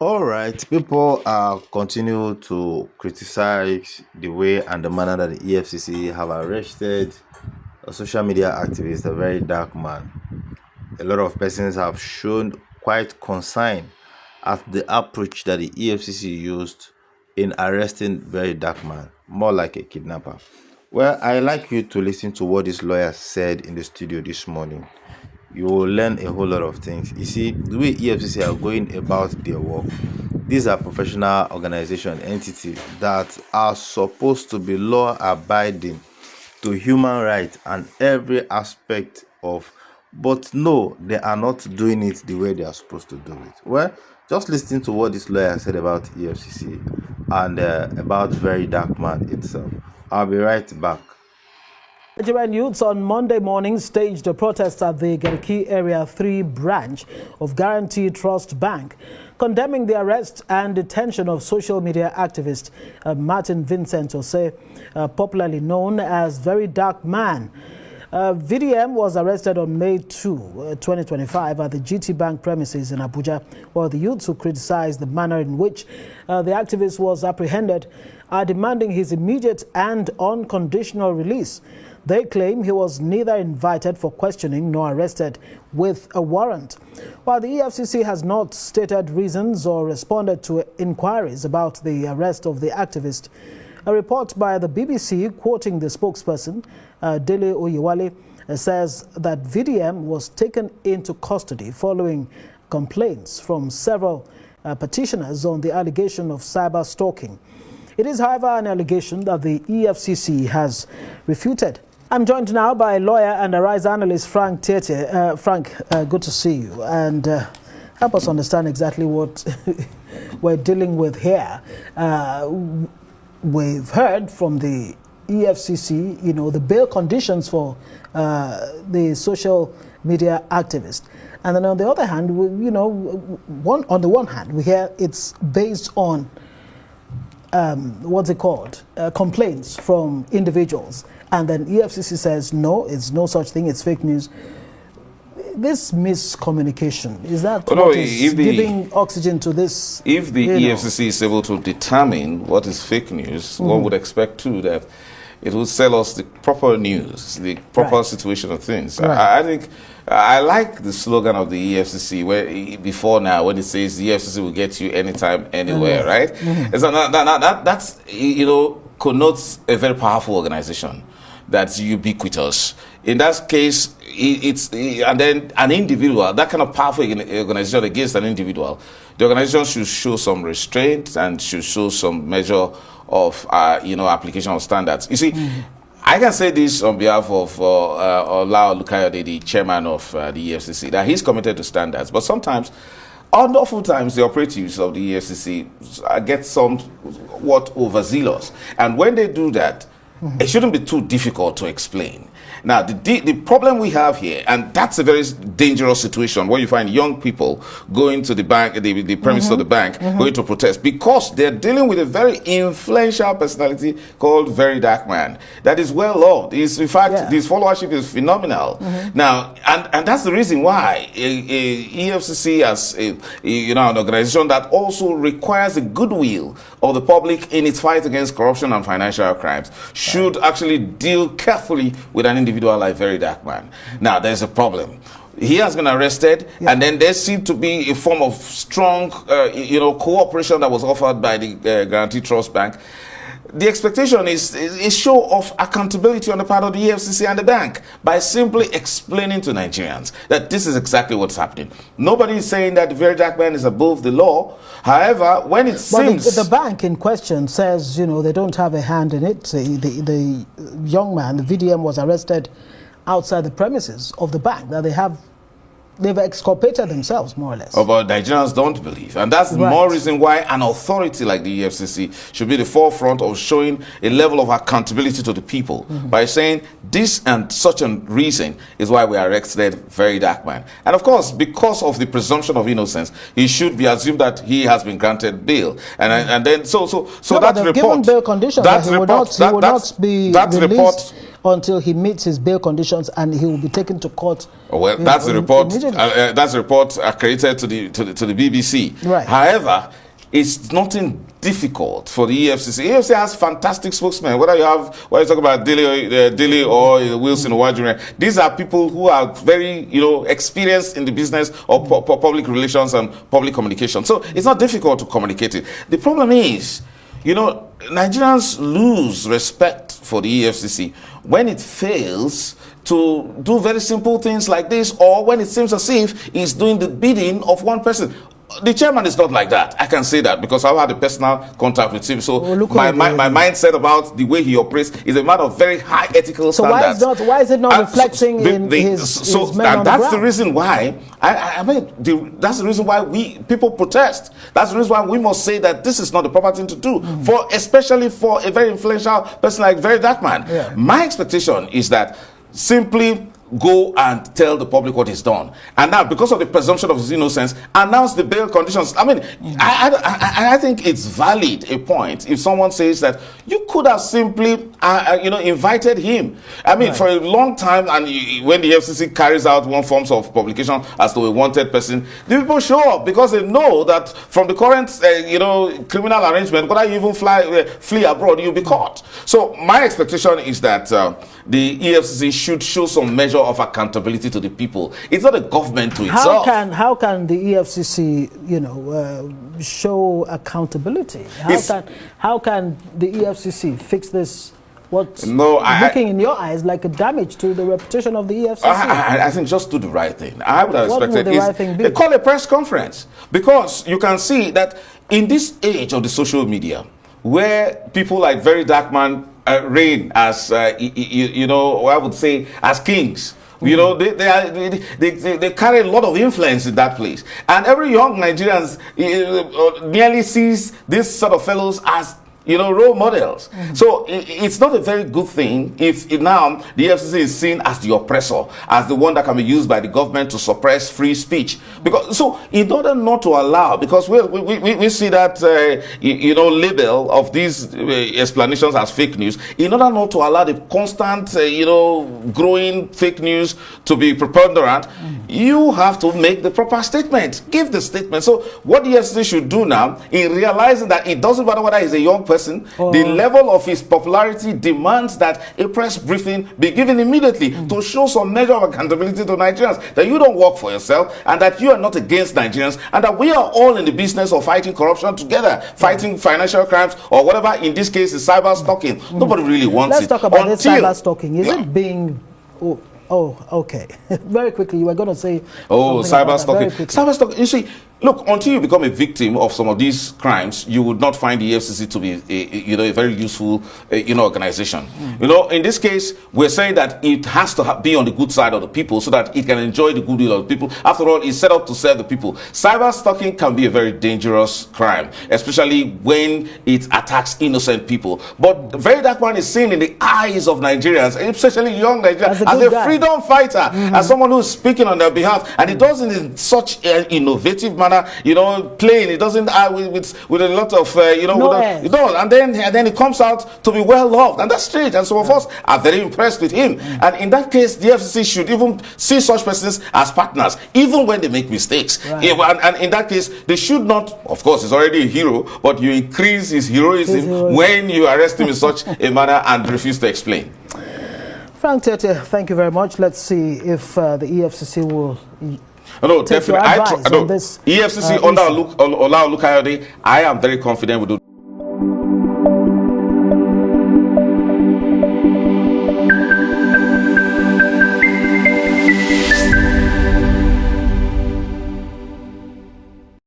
All right, people continue to criticize the way and the manner that the EFCC have arrested a social media activist, a very dark man. A lot of persons have shown quite concern at the approach that the EFCC used in arresting very dark man, more like a kidnapper. Well, I like you to listen to what this lawyer said in the studio this morning. You will learn a whole lot of things. You see, the way EFCC are going about their work, these are professional organization entities that are supposed to be law abiding to human rights and every aspect of, but no, they are not doing it the way they are supposed to do it. Well, just listen to what this lawyer said about EFCC and about Verydarkman itself. I'll be right back. Nigerian youths on Monday morning staged a protest at the Garki Area 3 branch of Guarantee Trust Bank, condemning the arrest and detention of social media activist Martin Vincent Ose, popularly known as Verydarkman. VDM was arrested on May 2, 2025 at the GT Bank premises in Abuja, while the youths who criticized the manner in which the activist was apprehended are demanding his immediate and unconditional release. They claim he was neither invited for questioning nor arrested with a warrant. While the EFCC has not stated reasons or responded to inquiries about the arrest of the activist, a report by the BBC, quoting the spokesperson, Dele Oyewale, says that VDM was taken into custody following complaints from several petitioners on the allegation of cyber stalking. It is, however, an allegation that the EFCC has refuted. I'm joined now by lawyer and Arise analyst Frank Tietie. Frank, good to see you, and help us understand exactly what we're dealing with here. We've heard from the EFCC, the bail conditions for the social media activist. And then on the other hand, on the one hand, we hear it's based on, what's it called, complaints from individuals. And then EFCC says, no, it's no such thing, it's fake news. This miscommunication, is that what is giving oxygen to this? If the EFCC is able to determine what is fake news, one would expect too that it will sell us the proper news, the proper situation of things. Right. I think I like the slogan of the EFCC where before now when it says the EFCC will get you anytime, anywhere, right? So that's connotes a very powerful organization that's ubiquitous. In that case, and then an individual, that kind of powerful organization against an individual, the organization should show some restraint and should show some measure of application of standards. You see, I can say this on behalf of Ola Olukayode, the chairman of the EFCC, that he's committed to standards, but sometimes, oftentimes, the operatives of the EFCC get somewhat overzealous, and when they do that, it shouldn't be too difficult to explain. Now, the problem we have here, and that's a very dangerous situation where you find young people going to the bank, the premises of the bank, going to protest because they're dealing with a very influential personality called Verydarkman that is well loved. In fact, his followership is phenomenal. Now, and that's the reason why EFCC as an organization that also requires the goodwill of the public in its fight against corruption and financial crimes should actually deal carefully with an individual like Verydarkman. Now, there's a problem. He has been arrested, and then there seemed to be a form of strong, cooperation that was offered by the Guarantee Trust Bank. The expectation is a show of accountability on the part of the EFCC and the bank by simply explaining to Nigerians that this is exactly what's happening. Nobody is saying that the Verydarkman is above the law. However, when it seems... the bank in question says, they don't have a hand in it. The young man, the VDM, was arrested outside the premises of the bank, that they've exculpated themselves, more or less. But Nigerians don't believe. And that's more reason why an authority like the EFCC should be the forefront of showing a level of accountability to the people by saying this and such a reason is why we arrested Verydarkman. And of course, because of the presumption of innocence, he should be assumed that he has been granted bail. And then so that report, given bail conditions, that he will not be released until he meets his bail conditions, and he will be taken to court. Well, that's the report. That's the report accredited to the BBC. Right. However, it's nothing difficult for the EFCC. EFCC has fantastic spokesmen. Whether you talk about Dilly or Wilson or Wajure, these are people who are very, experienced in the business of public relations and public communication. So it's not difficult to communicate it. The problem is, Nigerians lose respect for the EFCC when it fails to do very simple things like this, or when it seems as if it's doing the bidding of one person. The chairman is not like that. I can say that because I've had a personal contact with him. So my mindset about the way he operates is a matter of very high ethical standards. So why is it not reflecting in his men on the that's ground? the reason why that's the reason why people protest. That's the reason why we must say that this is not the proper thing to do, especially for a very influential person like Verydarkman. Yeah. My expectation is that simply go and tell the public what is done, and now, because of the presumption of his innocence, announce the bail conditions. I mean, I think it's valid a point if someone says that you could have simply invited him. I mean, for a long time, and when the FCC carries out one forms of publication as to a wanted person, the people show up because they know that from the current criminal arrangement, whether you even flee abroad, you'll be caught. So my expectation is that the EFCC should show some measure of accountability to the people. It's not a government to itself. How can the EFCC, show accountability? How can the EFCC fix this? What's looking in your eyes like a damage to the reputation of the EFCC? I think just do the right thing. I would have expected the right thing be? They call a press conference, because you can see that in this age of the social media, where people like Verydarkman reign as I would say as kings. They carry a lot of influence in that place, and every young Nigerian nearly sees these sort of fellows as role models. So it's not a very good thing if now the FCC is seen as the oppressor, as the one that can be used by the government to suppress free speech. Because so in order not to allow, because we see that label of these explanations as fake news, in order not to allow the constant growing fake news to be preponderant, you have to make the proper statement, give the statement. So what the FCC should do now, in realizing that it doesn't matter whether he's a young person, the level of his popularity demands that a press briefing be given immediately to show some measure of accountability to Nigerians, that you don't work for yourself, and that you are not against Nigerians, and that we are all in the business of fighting corruption together, fighting financial crimes, or whatever in this case is cyber stalking. Nobody really wants it. Let's talk about this cyber stalking. Is it being... okay. Very quickly, you were going to say... cyber stalking. Cyber stalking, you see... Look, until you become a victim of some of these crimes, you would not find the EFCC to be a very useful organization. In this case, we're saying that it has to be on the good side of the people so that it can enjoy the goodwill of the people. After all, it's set up to serve the people. Cyber stalking can be a very dangerous crime, especially when it attacks innocent people. But Verydarkman is seen in the eyes of Nigerians, especially young Nigerians, as a freedom fighter, as someone who is speaking on their behalf, and he does it in such an innovative manner. Playing, it doesn't with a lot of and then it comes out to be well loved, and that's strange. And some of us are very impressed with him. And in that case, the FCC should even see such persons as partners, even when they make mistakes. Right. And in that case, they should not. Of course, he's already a hero, but you increase his heroism when you arrest him in such a manner and refuse to explain. Frank Tete, thank you very much. Let's see if the EFCC will. No, definitely. EFCC under Olawale Kayode, I am very confident we do.